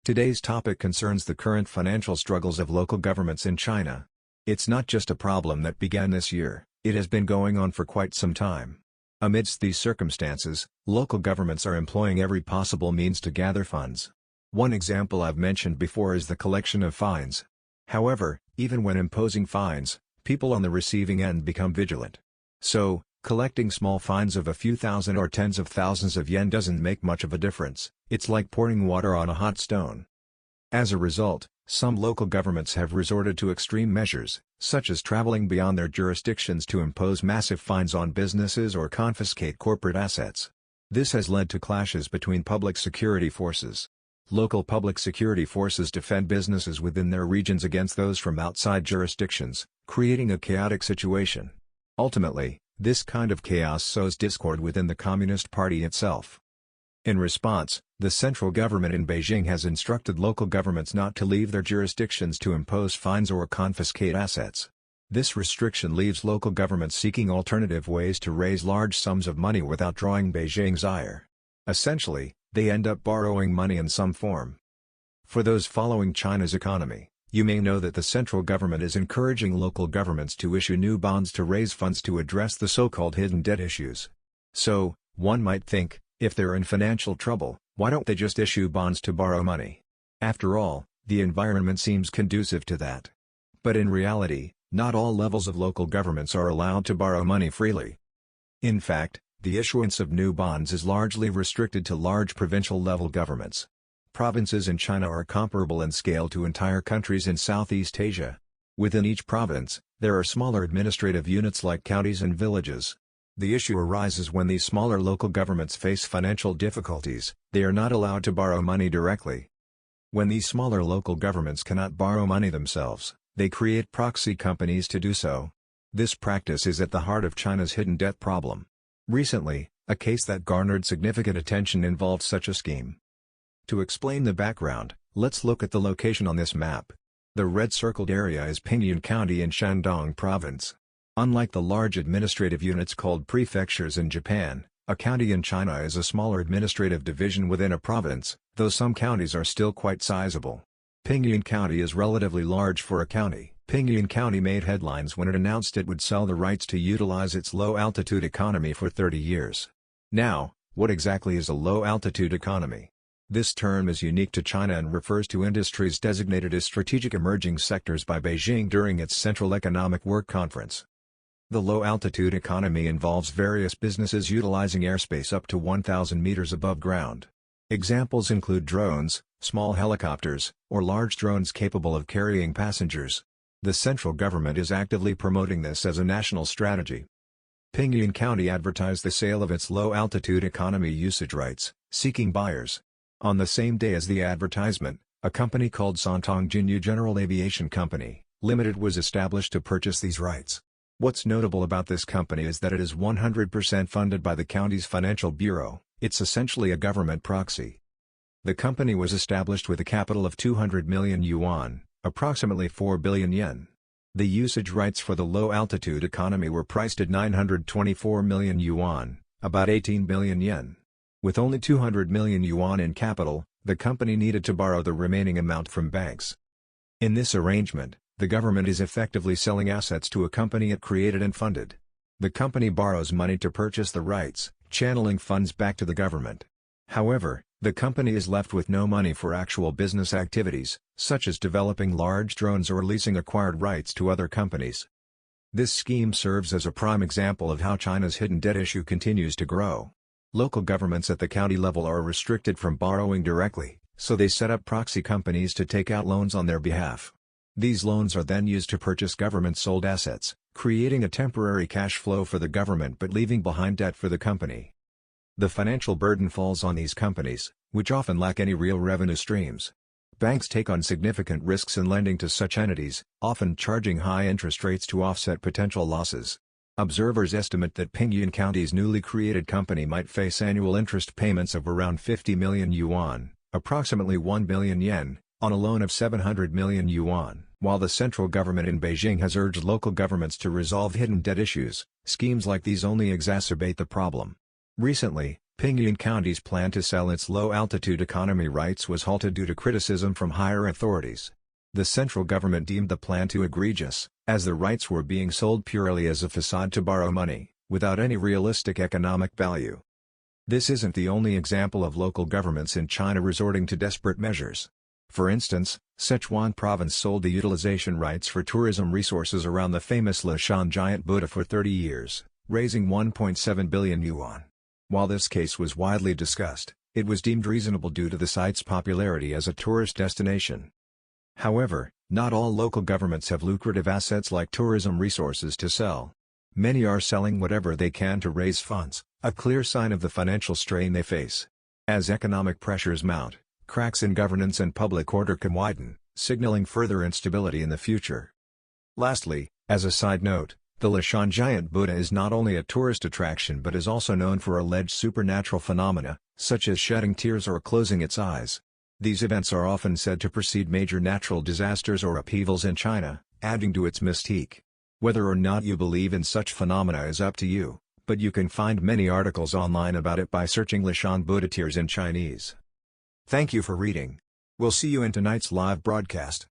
Today's topic concerns the current financial struggles of local governments in China. It's not just a problem that began this year, it has been going on for quite some time. Amidst these circumstances, local governments are employing every possible means to gather funds. One example I've mentioned before is the collection of fines. However, even when imposing fines, people on the receiving end become vigilant. So, collecting small fines of a few thousand or tens of thousands of yen doesn't make much of a difference. It's like pouring water on a hot stone. As a result, some local governments have resorted to extreme measures, such as traveling beyond their jurisdictions to impose massive fines on businesses or confiscate corporate assets. This has led to clashes between public security forces. Local public security forces defend businesses within their regions against those from outside jurisdictions, creating a chaotic situation. Ultimately, this kind of chaos sows discord within the Communist Party itself. In response, the central government in Beijing has instructed local governments not to leave their jurisdictions to impose fines or confiscate assets. This restriction leaves local governments seeking alternative ways to raise large sums of money without drawing Beijing's ire. Essentially, they end up borrowing money in some form. For those following China's economy, you may know that the central government is encouraging local governments to issue new bonds to raise funds to address the so-called hidden debt issues. So, one might think, if they're in financial trouble, why don't they just issue bonds to borrow money? After all, the environment seems conducive to that. But in reality, not all levels of local governments are allowed to borrow money freely. In fact, the issuance of new bonds is largely restricted to large provincial-level governments. Provinces in China are comparable in scale to entire countries in Southeast Asia. Within each province, there are smaller administrative units like counties and villages. The issue arises when these smaller local governments face financial difficulties. They are not allowed to borrow money directly. When these smaller local governments cannot borrow money themselves, they create proxy companies to do so. This practice is at the heart of China's hidden debt problem. Recently, a case that garnered significant attention involved such a scheme. To explain the background, let's look at the location on this map. The red circled area is Pingyuan County in Shandong Province. Unlike the large administrative units called prefectures in Japan, a county in China is a smaller administrative division within a province, though some counties are still quite sizable. Pingyuan County is relatively large for a county. Pingyuan County made headlines when it announced it would sell the rights to utilize its low-altitude economy for 30 years. Now, what exactly is a low-altitude economy? This term is unique to China and refers to industries designated as strategic emerging sectors by Beijing during its Central Economic Work Conference. The low-altitude economy involves various businesses utilizing airspace up to 1,000 meters above ground. Examples include drones, small helicopters, or large drones capable of carrying passengers. The central government is actively promoting this as a national strategy. Pingyuan County advertised the sale of its low-altitude economy usage rights, seeking buyers. On the same day as the advertisement, a company called Santong Jinyu General Aviation Company, Limited was established to purchase these rights. What's notable about this company is that it is 100% funded by the county's financial bureau. It's essentially a government proxy. The company was established with a capital of 200 million yuan, approximately 4 billion yen. The usage rights for the low-altitude economy were priced at 924 million yuan, about 18 billion yen. With only 200 million yuan in capital, the company needed to borrow the remaining amount from banks. In this arrangement, the government is effectively selling assets to a company it created and funded. The company borrows money to purchase the rights, channeling funds back to the government. However, the company is left with no money for actual business activities, such as developing large drones or leasing acquired rights to other companies. This scheme serves as a prime example of how China's hidden debt issue continues to grow. Local governments at the county level are restricted from borrowing directly, so they set up proxy companies to take out loans on their behalf. These loans are then used to purchase government-sold assets, creating a temporary cash flow for the government but leaving behind debt for the company. The financial burden falls on these companies, which often lack any real revenue streams. Banks take on significant risks in lending to such entities, often charging high interest rates to offset potential losses. Observers estimate that Pingyuan County's newly created company might face annual interest payments of around 50 million yuan, approximately 1 billion yen, on a loan of 700 million yuan. While the central government in Beijing has urged local governments to resolve hidden debt issues, schemes like these only exacerbate the problem. Recently, Pingyuan County's plan to sell its low-altitude economy rights was halted due to criticism from higher authorities. The central government deemed the plan too egregious, as the rights were being sold purely as a facade to borrow money, without any realistic economic value. This isn't the only example of local governments in China resorting to desperate measures. For instance, Sichuan province sold the utilization rights for tourism resources around the famous Leshan giant Buddha for 30 years, raising 1.7 billion yuan. While this case was widely discussed, it was deemed reasonable due to the site's popularity as a tourist destination. However, not all local governments have lucrative assets like tourism resources to sell. Many are selling whatever they can to raise funds, a clear sign of the financial strain they face. As economic pressures mount, cracks in governance and public order can widen, signaling further instability in the future. Lastly, as a side note, the Leshan giant Buddha is not only a tourist attraction but is also known for alleged supernatural phenomena, such as shedding tears or closing its eyes. These events are often said to precede major natural disasters or upheavals in China, adding to its mystique. Whether or not you believe in such phenomena is up to you, but you can find many articles online about it by searching Leshan Buddha tears in Chinese. Thank you for reading. We'll see you in tonight's live broadcast.